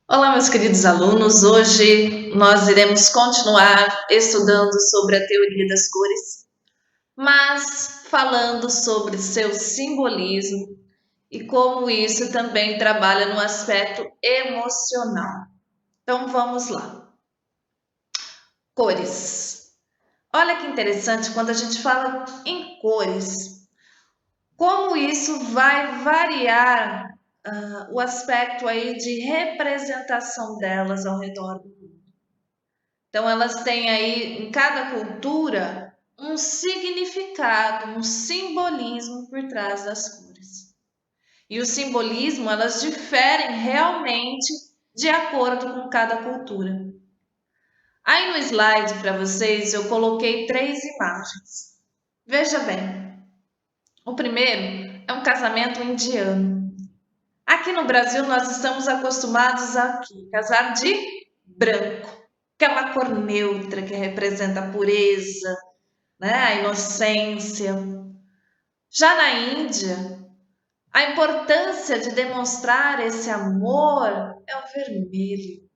Olá, meus queridos alunos. Hoje nós iremos continuar estudando sobre a teoria das cores, mas falando sobre seu simbolismo e como isso também trabalha no aspecto emocional. Então vamos lá. Cores. Olha que interessante quando a gente fala em cores, como isso vai variar o aspecto aí de representação delas ao redor do mundo. Então, elas têm aí, em cada cultura, um significado, um simbolismo por trás das cores. E o simbolismo, elas diferem realmente de acordo com cada cultura. Aí no slide para vocês, eu coloquei 3 imagens. Veja bem, o primeiro é um casamento indiano. Aqui no Brasil, nós estamos acostumados a casar de branco, que é uma cor neutra, que representa a pureza, né? A inocência. Já na Índia, a importância de demonstrar esse amor é o vermelho.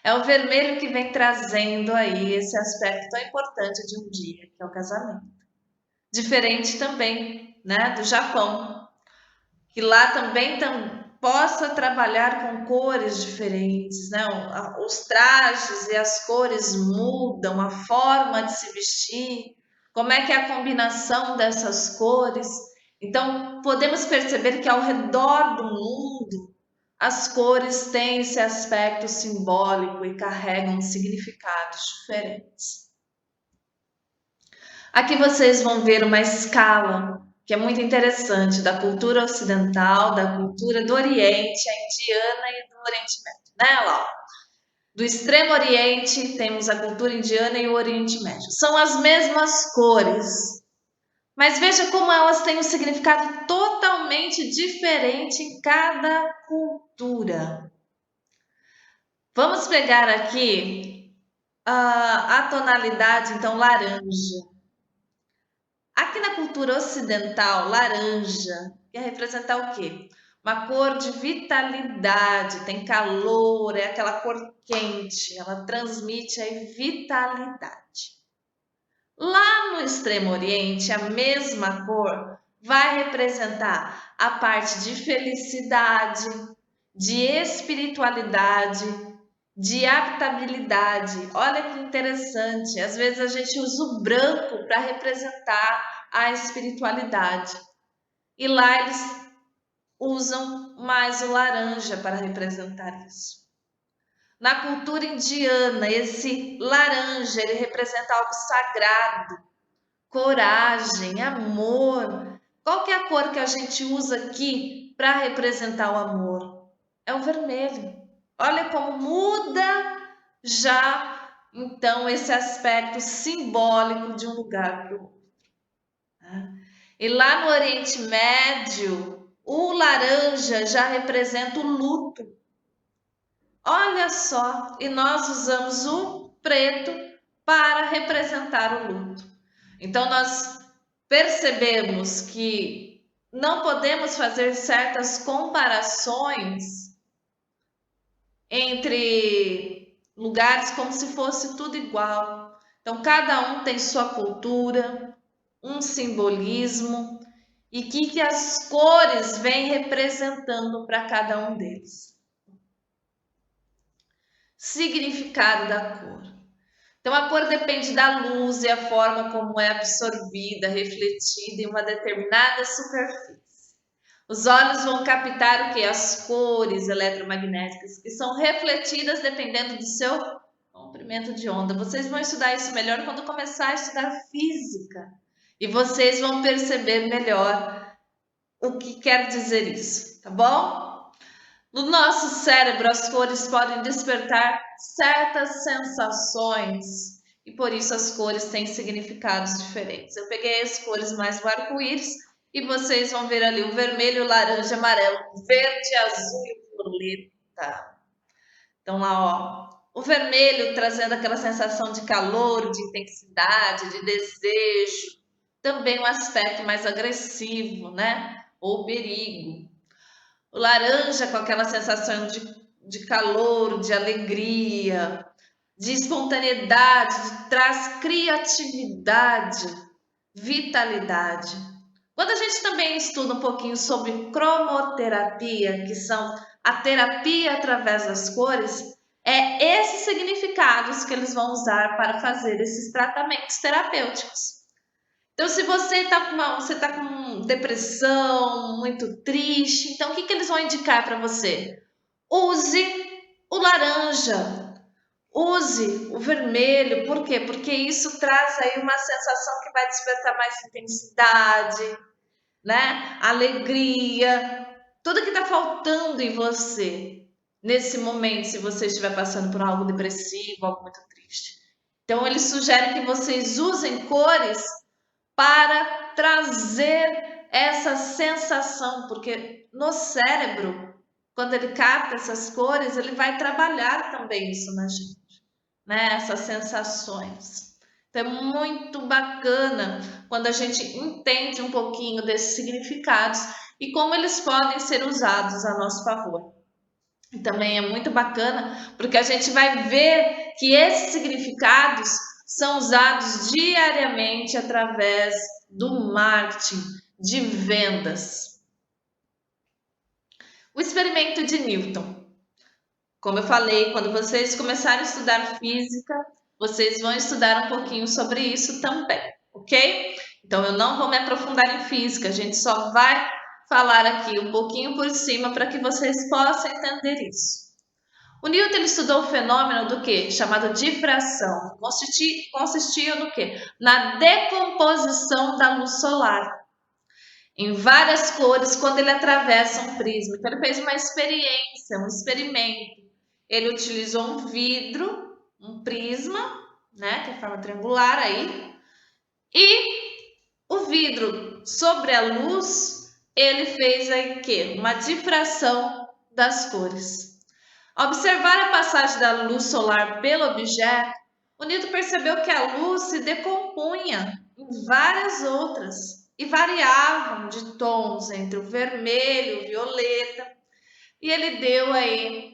É o vermelho que vem trazendo aí esse aspecto tão importante de um dia, que é o casamento. Diferente também, né, do Japão, que lá também possa trabalhar com cores diferentes, né? Os trajes e as cores mudam, a forma de se vestir, como é que é a combinação dessas cores. Então, podemos perceber que ao redor do mundo, as cores têm esse aspecto simbólico e carregam significados diferentes. Aqui vocês vão ver uma escala que é muito interessante da cultura ocidental, da cultura do Oriente, a indiana e do Oriente Médio, né? Lá, do Extremo Oriente temos a cultura indiana e o Oriente Médio. São as mesmas cores, mas veja como elas têm um significado totalmente diferente em cada cultura. Vamos pegar aqui a tonalidade, então, laranja. Aqui na cultura ocidental, laranja quer representar o quê? Uma cor de vitalidade, tem calor, é aquela cor quente, ela transmite aí vitalidade. Lá no Extremo Oriente, a mesma cor vai representar a parte de felicidade, de espiritualidade, de habitabilidade. Olha que interessante. Às vezes a gente usa o branco para representar a espiritualidade. E lá eles usam mais o laranja para representar isso. Na cultura indiana, esse laranja ele representa algo sagrado, coragem, amor. Qual que é a cor que a gente usa aqui para representar o amor? É o vermelho. Olha como muda já então esse aspecto simbólico de um lugar para o outro. Né? E lá no Oriente Médio, o laranja já representa o luto. Olha só, e nós usamos o preto para representar o luto. Então nós percebemos que não podemos fazer certas comparações entre lugares como se fosse tudo igual. Então, cada um tem sua cultura, um simbolismo e o que as cores vêm representando para cada um deles. Significado da cor. Então, a cor depende da luz e a forma como é absorvida, refletida em uma determinada superfície. Os olhos vão captar o que? As cores eletromagnéticas, que são refletidas dependendo do seu comprimento de onda. Vocês vão estudar isso melhor quando começar a estudar física. E vocês vão perceber melhor o que quer dizer isso, tá bom? No nosso cérebro, as cores podem despertar certas sensações e por isso as cores têm significados diferentes. Eu peguei as cores mais do arco-íris e vocês vão ver ali o vermelho, laranja, amarelo, verde, azul e violeta. Então lá, ó, o vermelho trazendo aquela sensação de calor, de intensidade, de desejo, também um aspecto mais agressivo, né? Ou perigo. O laranja com aquela sensação de de calor, de alegria, de espontaneidade, traz criatividade, vitalidade. Quando a gente também estuda um pouquinho sobre cromoterapia, que são a terapia através das cores, é esses significados que eles vão usar para fazer esses tratamentos terapêuticos. Então, se você está com depressão, muito triste, então o que eles vão indicar para você? Use o laranja, use o vermelho. Por quê? Porque isso traz aí uma sensação que vai despertar mais intensidade, né? Alegria, tudo que está faltando em você nesse momento, se você estiver passando por algo depressivo, algo muito triste. Então, eles sugerem que vocês usem cores para trazer essa sensação, porque no cérebro, quando ele capta essas cores, ele vai trabalhar também isso na gente, né? Essas sensações. Então é muito bacana quando a gente entende um pouquinho desses significados e como eles podem ser usados a nosso favor. E também é muito bacana porque a gente vai ver que esses significados são usados diariamente através do marketing, de vendas. O experimento de Newton. Como eu falei, quando vocês começarem a estudar física, vocês vão estudar um pouquinho sobre isso também, ok? Então eu não vou me aprofundar em física, a gente só vai falar aqui um pouquinho por cima para que vocês possam entender isso. O Newton estudou o fenômeno do que? Chamado difração. Consistia no que? Na decomposição da luz solar em várias cores quando ele atravessa um prisma. Então ele fez uma experiência, um experimento. Ele utilizou um vidro, um prisma, né, que é a forma triangular aí, e o vidro sobre a luz, ele fez aí que? Uma difração das cores. Ao observar a passagem da luz solar pelo objeto, o Newton percebeu que a luz se decompunha em várias outras e variavam de tons entre o vermelho e o violeta. E ele deu aí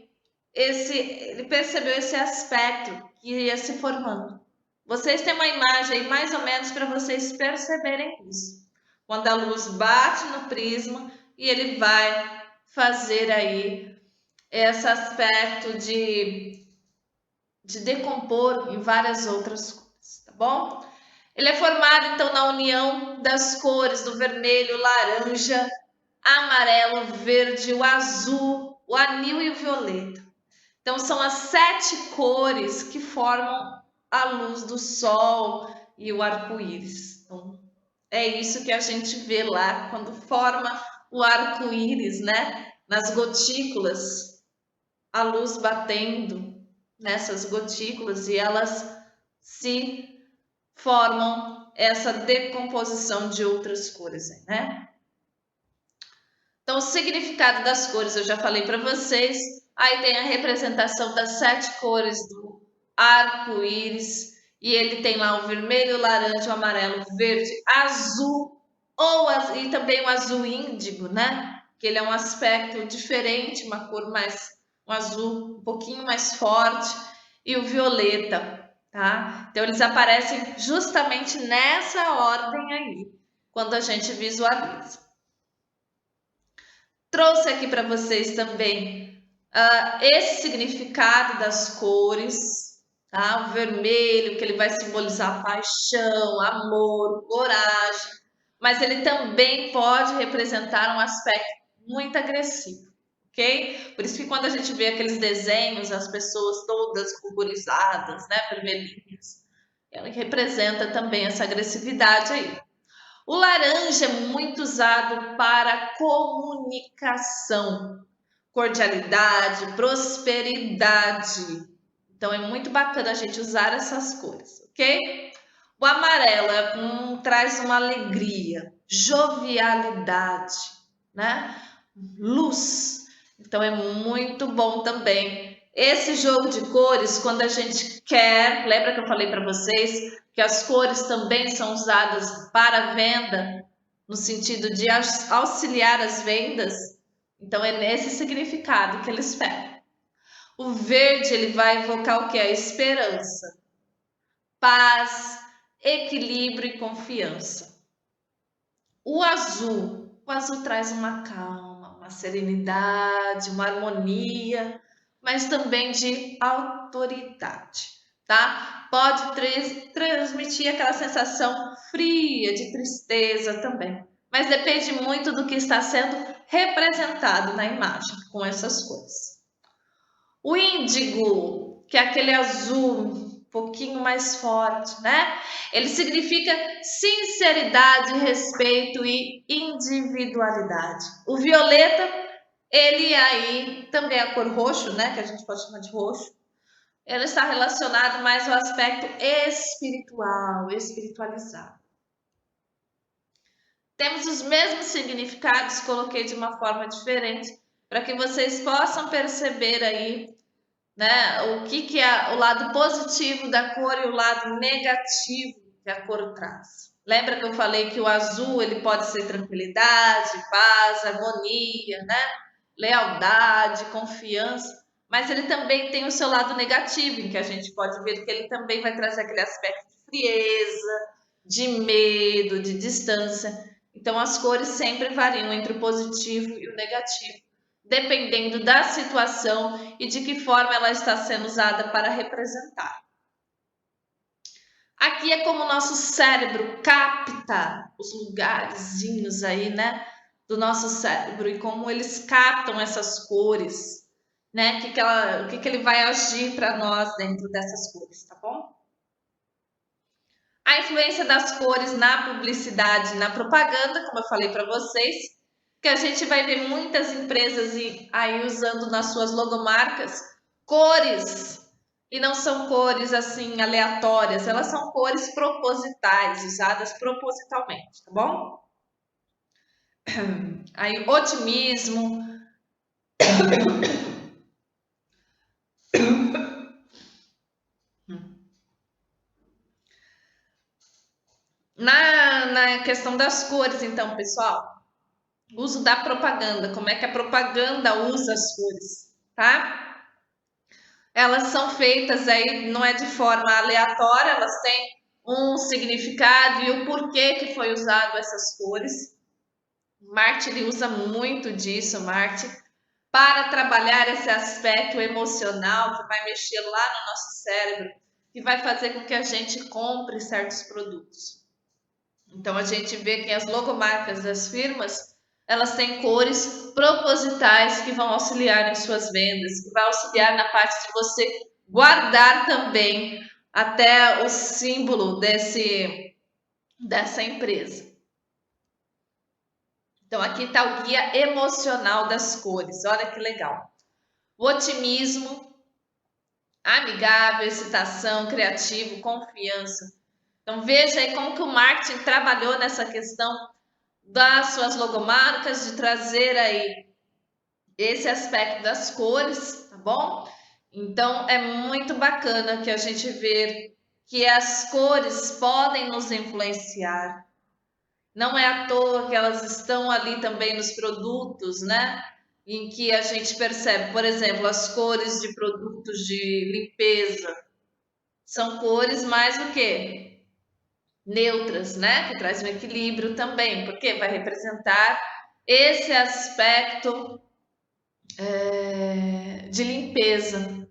ele percebeu esse aspecto que ia se formando. Vocês têm uma imagem aí mais ou menos para vocês perceberem isso. Quando a luz bate no prisma e ele vai fazer aí esse aspecto de decompor em várias outras cores, tá bom? Ele é formado então na união das cores do vermelho, laranja, amarelo, verde, o azul, o anil e o violeta. Então são as 7 cores que formam a luz do sol e o arco-íris. Então, é isso que a gente vê lá quando forma o arco-íris, né? Nas gotículas, a luz batendo nessas gotículas e elas se formam essa decomposição de outras cores, né? Então, o significado das cores eu já falei para vocês. Aí tem a representação das 7 cores do arco-íris. E ele tem lá o vermelho, o laranja, o amarelo, o verde, azul e também o azul índigo, né? Que ele é um aspecto diferente, uma cor mais, um azul um pouquinho mais forte. E o violeta, tá? Então eles aparecem justamente nessa ordem aí, quando a gente visualiza. Trouxe aqui para vocês também esse significado das cores, tá? O vermelho, que ele vai simbolizar paixão, amor, coragem, mas ele também pode representar um aspecto muito agressivo, ok? Por isso que quando a gente vê aqueles desenhos, as pessoas todas ruborizadas, né, vermelhinhas, ela representa também essa agressividade aí. O laranja é muito usado para comunicação, cordialidade, prosperidade. Então é muito bacana a gente usar essas cores, ok? O amarelo traz uma alegria, jovialidade, né? Luz. Então é muito bom também. Esse jogo de cores, quando a gente quer, lembra que eu falei para vocês que as cores também são usadas para venda, no sentido de auxiliar as vendas? Então é nesse significado que eles pegam. O verde, ele vai evocar o que? A esperança, paz, equilíbrio e confiança. O azul traz uma calma, uma serenidade, uma harmonia, mas também de autoridade, tá? Pode transmitir aquela sensação fria, de tristeza também, mas depende muito do que está sendo representado na imagem com essas cores. O índigo, que é aquele azul um pouquinho mais forte, né? Ele significa sinceridade, respeito e individualidade. O violeta, ele aí também é a cor roxo, né? Que a gente pode chamar de roxo. Ele está relacionado mais ao aspecto espiritual, espiritualizado. Temos os mesmos significados, coloquei de uma forma diferente, para que vocês possam perceber aí, né, o que é o lado positivo da cor e o lado negativo que a cor traz. Lembra que eu falei que o azul ele pode ser tranquilidade, paz, harmonia, né? Lealdade, confiança, mas ele também tem o seu lado negativo, em que a gente pode ver que ele também vai trazer aquele aspecto de frieza, de medo, de distância. Então as cores sempre variam entre o positivo e o negativo, dependendo da situação e de que forma ela está sendo usada para representar. Aqui é como o nosso cérebro capta os lugarzinhos aí, né, do nosso cérebro e como eles captam essas cores, né, o que ele vai agir para nós dentro dessas cores, tá bom? A influência das cores na publicidade, na propaganda, como eu falei para vocês, que a gente vai ver muitas empresas aí usando nas suas logomarcas cores, e não são cores assim aleatórias, elas são cores propositais, usadas propositalmente, tá bom? Aí, otimismo. Na questão das cores, então, pessoal, uso da propaganda, como é que a propaganda usa as cores, tá? Elas são feitas aí, não é de forma aleatória, elas têm um significado e o porquê que foi usado essas cores. Marte ele usa muito disso, Marte, para trabalhar esse aspecto emocional que vai mexer lá no nosso cérebro, que vai fazer com que a gente compre certos produtos. Então a gente vê que as logomarcas das firmas, elas têm cores propositais que vão auxiliar em suas vendas, que vai auxiliar na parte de você guardar também até o símbolo dessa empresa. Então aqui está o guia emocional das cores, olha que legal. O otimismo, amigável, excitação, criativo, confiança. Então veja aí como que o marketing trabalhou nessa questão das suas logomarcas, de trazer aí esse aspecto das cores, tá bom? Então é muito bacana que a gente vê que as cores podem nos influenciar. Não é à toa que elas estão ali também nos produtos, né? Em que a gente percebe, por exemplo, as cores de produtos de limpeza são cores mais o quê? Neutras, né? Que traz um equilíbrio também, porque vai representar esse aspecto de limpeza.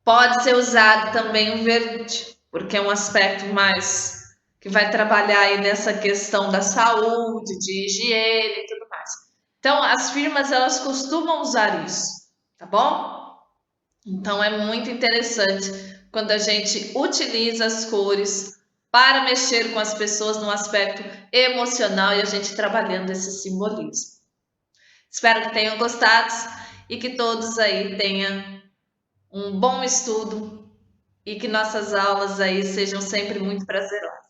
Pode ser usado também o verde, porque é um aspecto mais que vai trabalhar aí nessa questão da saúde, de higiene e tudo mais. Então, as firmas elas costumam usar isso, tá bom? Então, é muito interessante quando a gente utiliza as cores para mexer com as pessoas no aspecto emocional e a gente trabalhando esse simbolismo. Espero que tenham gostado e que todos aí tenham um bom estudo e que nossas aulas aí sejam sempre muito prazerosas.